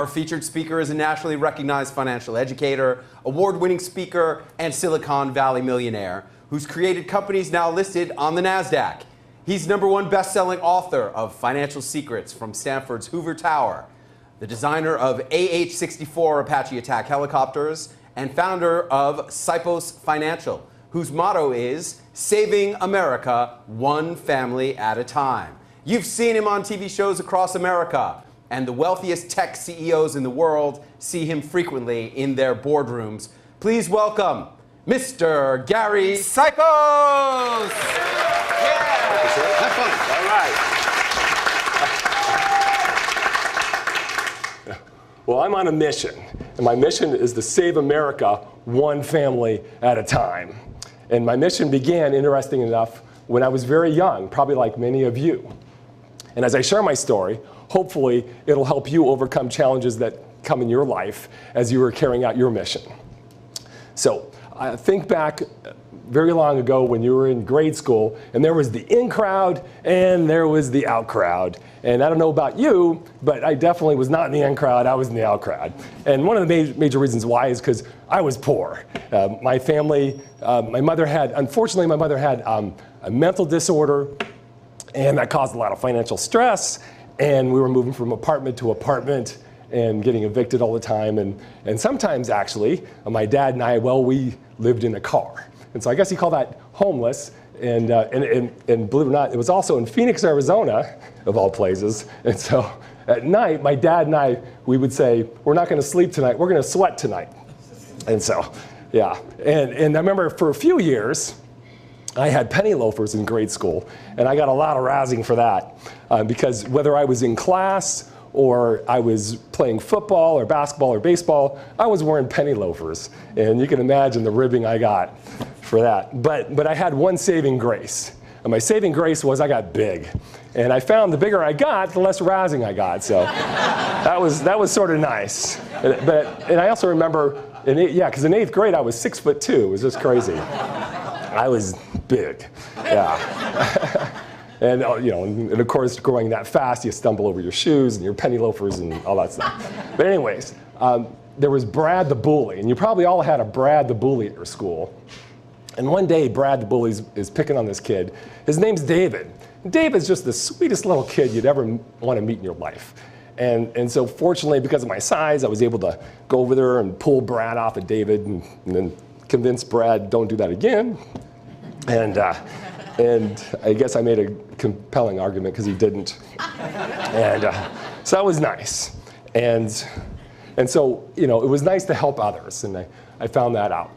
Our featured speaker is a nationally recognized financial educator, award-winning speaker, and Silicon Valley millionaire who's created companies now listed on the NASDAQ. He's #1 best-selling author of Financial Secrets from Stanford's Hoover Tower, the designer of AH-64 Apache attack helicopters, and founder of Sipos Financial, whose motto is saving America one family at a time. You've seen him on TV shows across America, and the wealthiest tech CEOs in the world see him frequently in their boardrooms. Please welcome Mr. Gary Sipos! Yeah! Have fun. All right. Well, I'm on a mission, and my mission is to save America one family at a time. And my mission began, interesting enough, when I was very young, probably like many of you. And as I share my story, hopefully it'll help you overcome challenges that come in your life as you are carrying out your mission. So think back very long ago when you were in grade school, and there was the in crowd and there was the out crowd. And I don't know about you, but I definitely was not in the in crowd, I was in the out crowd. And one of the major reasons why is because I was poor. My family, unfortunately my mother had a mental disorder, and that caused a lot of financial stress, and we were moving from apartment to apartment and getting evicted all the time. And sometimes actually, my dad and I, we lived in a car. And so I guess he called that homeless. And believe it or not, it was also in Phoenix, Arizona, of all places. And so at night, my dad and I, we would say, we're not going to sleep tonight, we're going to sweat tonight. And so, yeah. And I remember for a few years, I had penny loafers in grade school, and I got a lot of razzing for that. Because whether I was in class or I was playing football or basketball or baseball, I was wearing penny loafers. And you can imagine the ribbing I got for that. But I had one saving grace. And my saving grace was I got big. And I found the bigger I got, the less razzing I got. So that was sort of nice. And I also remember, because in 8th grade I was 6'2". It was just crazy. I was big, yeah. And of course, growing that fast, you stumble over your shoes and your penny loafers and all that stuff. But anyways, there was Brad the Bully, and you probably all had a Brad the Bully at your school. And one day, Brad the Bully is picking on this kid. His name's David. David's just the sweetest little kid you'd ever want to meet in your life. And so fortunately, because of my size, I was able to go over there and pull Brad off of David and then convince Brad, don't do that again. And I guess I made a compelling argument because he didn't. And so that was nice. And so, it was nice to help others, and I found that out.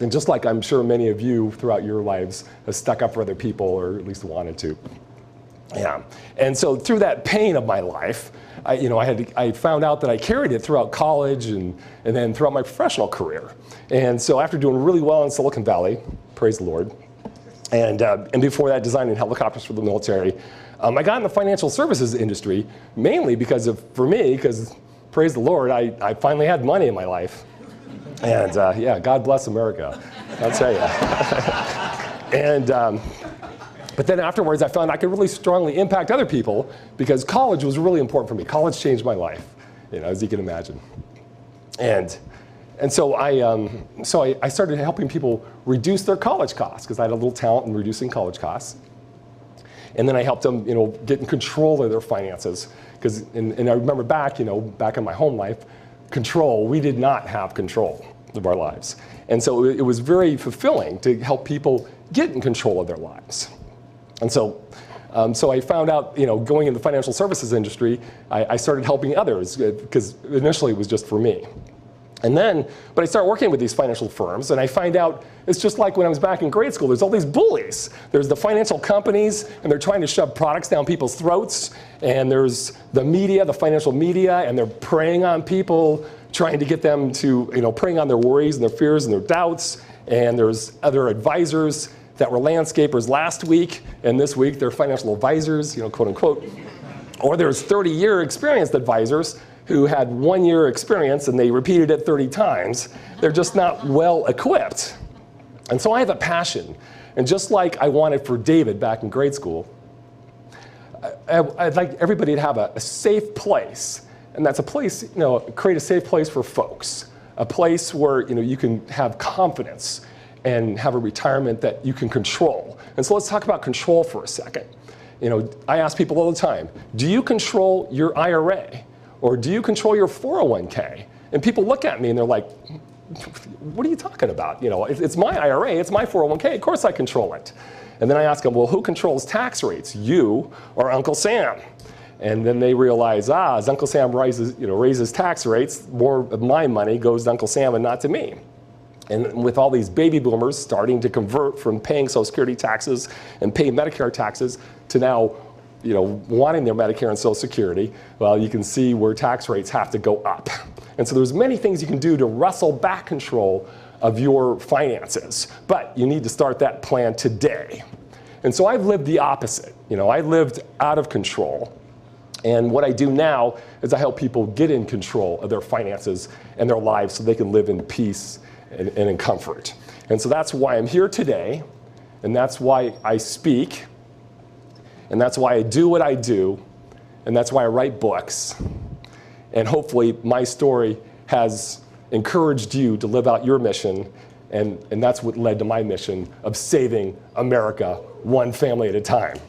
And just like I'm sure many of you throughout your lives have stuck up for other people, or at least wanted to. Yeah. And so through that pain of my life, I found out that I carried it throughout college and then throughout my professional career. And so after doing really well in Silicon Valley, praise the Lord, and before that designing helicopters for the military, I got in the financial services industry mainly because praise the Lord, I finally had money in my life. And yeah, God bless America, I'll tell you. But then afterwards, I found I could really strongly impact other people because college was really important for me. College changed my life, as you can imagine. And so I started helping people reduce their college costs because I had a little talent in reducing college costs. And then I helped them, get in control of their finances. And I remember back in my home life, we did not have control of our lives. And so it was very fulfilling to help people get in control of their lives. And so I found out, going into the financial services industry, I started helping others because initially it was just for me. But I started working with these financial firms, and I find out it's just like when I was back in grade school. There's all these bullies. There's the financial companies, and they're trying to shove products down people's throats. And there's the media, the financial media, and they're preying on people, trying to get them to, preying on their worries and their fears and their doubts. And there's other advisors that were landscapers last week, and this week they're financial advisors, quote unquote. Or there's 30-year experienced advisors who had 1 year experience and they repeated it 30 times. They're just not well equipped. And so I have a passion. And just like I wanted for David back in grade school, I'd like everybody to have a safe place And that's a place, create a safe place for folks, a place where you can have confidence and have a retirement that you can control. And so let's talk about control for a second. I ask people all the time, do you control your IRA or do you control your 401k? And people look at me and they're like, what are you talking about? It's my IRA, it's my 401k, of course I control it. And then I ask them, well, who controls tax rates, you or Uncle Sam? And then they realize, as Uncle Sam raises tax rates, more of my money goes to Uncle Sam and not to me. And with all these baby boomers starting to convert from paying Social Security taxes and paying Medicare taxes to now wanting their Medicare and Social Security, well, you can see where tax rates have to go up. And so there's many things you can do to wrestle back control of your finances, but you need to start that plan today. And so I've lived the opposite. I lived out of control. And what I do now is I help people get in control of their finances and their lives so they can live in peace and in comfort. And so that's why I'm here today, and that's why I speak, and that's why I do what I do, and that's why I write books. And hopefully my story has encouraged you to live out your mission, and that's what led to my mission of saving America one family at a time.